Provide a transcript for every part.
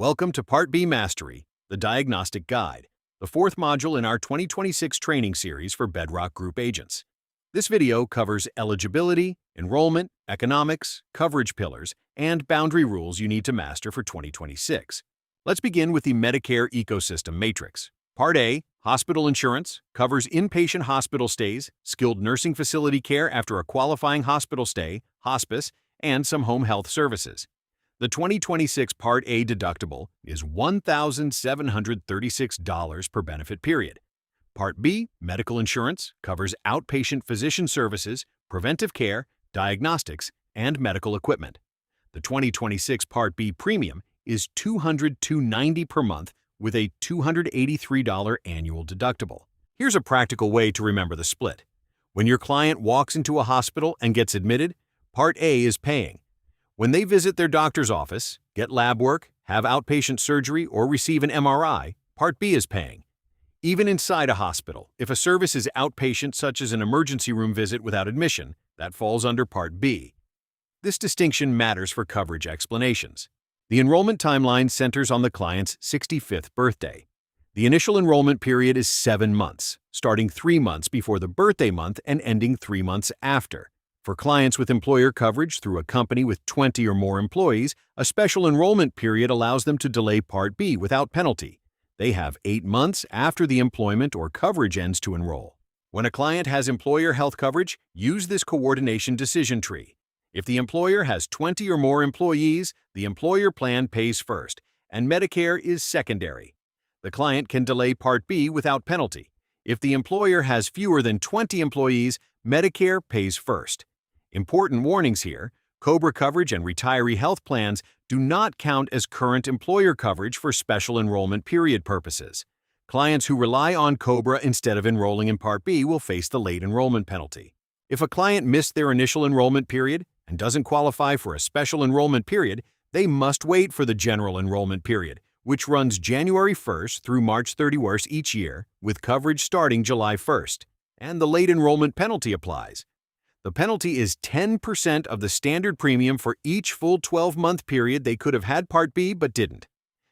Welcome to Part B Mastery, the Diagnostic Guide, the fourth module in our 2026 training series for Bedrock Group agents. This video covers eligibility, enrollment, economics, coverage pillars, and boundary rules you need to master for 2026. Let's begin with the Medicare Ecosystem Matrix. Part A, Hospital Insurance, covers inpatient hospital stays, skilled nursing facility care after a qualifying hospital stay, hospice, and some home health services. The 2026 Part A deductible is $1,736 per benefit period. Part B, medical insurance, covers outpatient physician services, preventive care, diagnostics, and medical equipment. The 2026 Part B premium is $202.90 per month with a $283 annual deductible. Here's a practical way to remember the split. When your client walks into a hospital and gets admitted, Part A is paying. When they visit their doctor's office, get lab work, have outpatient surgery, or receive an MRI, Part B is paying. Even inside a hospital, if a service is outpatient such as an emergency room visit without admission, that falls under Part B. This distinction matters for coverage explanations. The enrollment timeline centers on the client's 65th birthday. The initial enrollment period is 7 months, starting 3 months before the birthday month and ending 3 months after. For clients with employer coverage through a company with 20 or more employees, a special enrollment period allows them to delay Part B without penalty. They have 8 months after the employment or coverage ends to enroll. When a client has employer health coverage, use this coordination decision tree. If the employer has 20 or more employees, the employer plan pays first, and Medicare is secondary. The client can delay Part B without penalty. If the employer has fewer than 20 employees, Medicare pays first. Important warnings here: COBRA coverage and retiree health plans do not count as current employer coverage for special enrollment period purposes. Clients who rely on COBRA instead of enrolling in Part B will face the late enrollment penalty. If a client missed their initial enrollment period and doesn't qualify for a special enrollment period, they must wait for the general enrollment period, which runs January 1st through March 31st each year, with coverage starting July 1st, and the late enrollment penalty applies. The penalty is 10% of the standard premium for each full 12-month period they could have had Part B but didn't.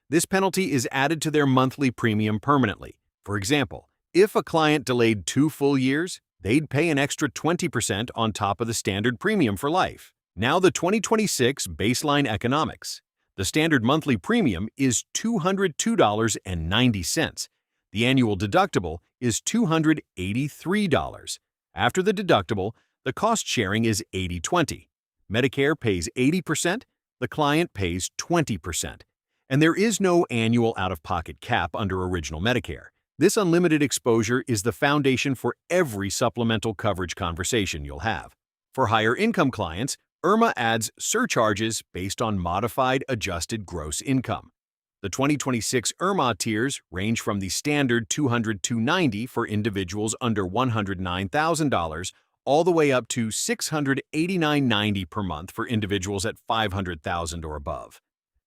This penalty is added to their monthly premium permanently. For example, if a client delayed 2 full years, they'd pay an extra 20% on top of the standard premium for life. Now the 2026 baseline economics. The standard monthly premium is $202.90. The annual deductible is $283. After the deductible, the cost sharing is 80-20. Medicare pays 80%, the client pays 20%. And there is no annual out-of-pocket cap under Original Medicare. This unlimited exposure is the foundation for every supplemental coverage conversation you'll have. For higher income clients, IRMA adds surcharges based on modified adjusted gross income. The 2026 IRMA tiers range from the standard $202.90 for individuals under $109,000 all the way up to $689.90 per month for individuals at $500,000 or above.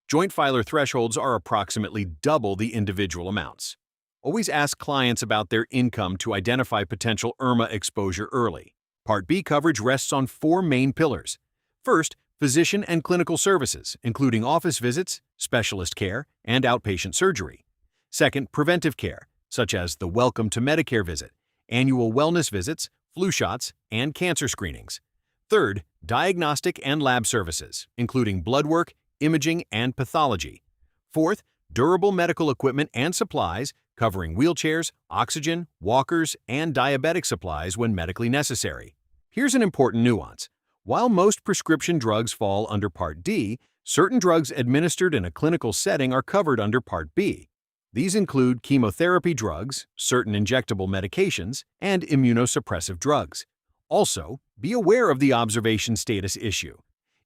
Joint filer thresholds are approximately double the individual amounts. Always ask clients about their income to identify potential IRMA exposure early. Part B coverage rests on 4 main pillars. First, physician and clinical services, including office visits, specialist care, and outpatient surgery. Second, preventive care, such as the Welcome to Medicare visit, annual wellness visits, flu shots, and cancer screenings. Third, diagnostic and lab services, including blood work, imaging, and pathology. Fourth, durable medical equipment and supplies, covering wheelchairs, oxygen, walkers, and diabetic supplies when medically necessary. Here's an important nuance. While most prescription drugs fall under Part D, certain drugs administered in a clinical setting are covered under Part B. These include chemotherapy drugs, certain injectable medications, and immunosuppressive drugs. Also, be aware of the observation status issue.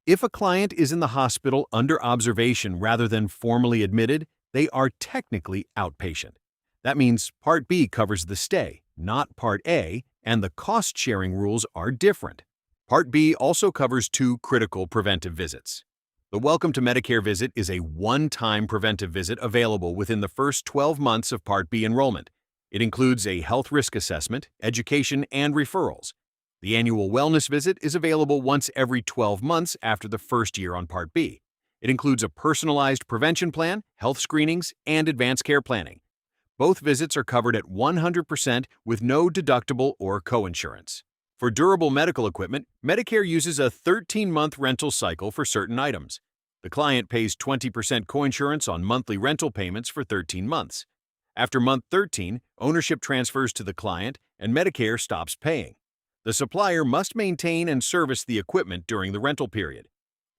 If a client is in the hospital under observation rather than formally admitted, they are technically outpatient. That means Part B covers the stay, not Part A, and the cost-sharing rules are different. Part B also covers 2 critical preventive visits. The Welcome to Medicare visit is a one-time preventive visit available within the first 12 months of Part B enrollment. It includes a health risk assessment, education, and referrals. The annual wellness visit is available once every 12 months after the first year on Part B. It includes a personalized prevention plan, health screenings, and advanced care planning. Both visits are covered at 100% with no deductible or coinsurance. For durable medical equipment, Medicare uses a 13-month rental cycle for certain items. The client pays 20% coinsurance on monthly rental payments for 13 months. After month 13, ownership transfers to the client and Medicare stops paying. The supplier must maintain and service the equipment during the rental period.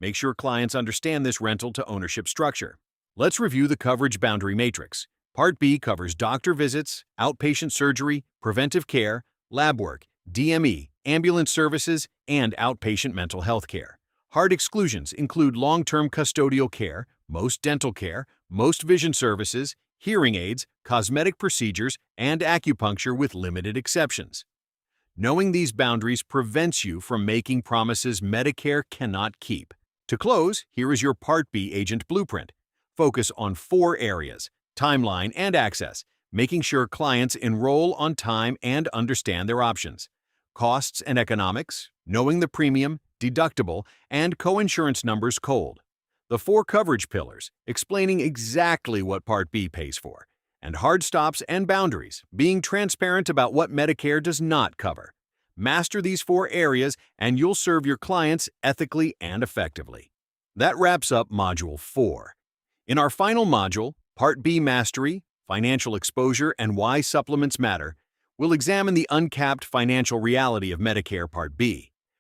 Make sure clients understand this rental to ownership structure. Let's review the coverage boundary matrix. Part B covers doctor visits, outpatient surgery, preventive care, lab work, DME, ambulance services, and outpatient mental health care. Hard exclusions include long-term custodial care, most dental care, most vision services, hearing aids, cosmetic procedures, and acupuncture with limited exceptions. Knowing these boundaries prevents you from making promises Medicare cannot keep. To close, here is your Part B agent blueprint. Focus on 4 areas: timeline and access, making sure clients enroll on time and understand their options; costs and economics, knowing the premium, deductible, and coinsurance numbers cold; the 4 coverage pillars, explaining exactly what Part B pays for; and hard stops and boundaries, being transparent about what Medicare does not cover. Master these 4 areas and you'll serve your clients ethically and effectively. That wraps up Module 4. In our final module, Part B Mastery, Financial Exposure, and Why Supplements Matter, we'll examine the uncapped financial reality of Medicare Part B.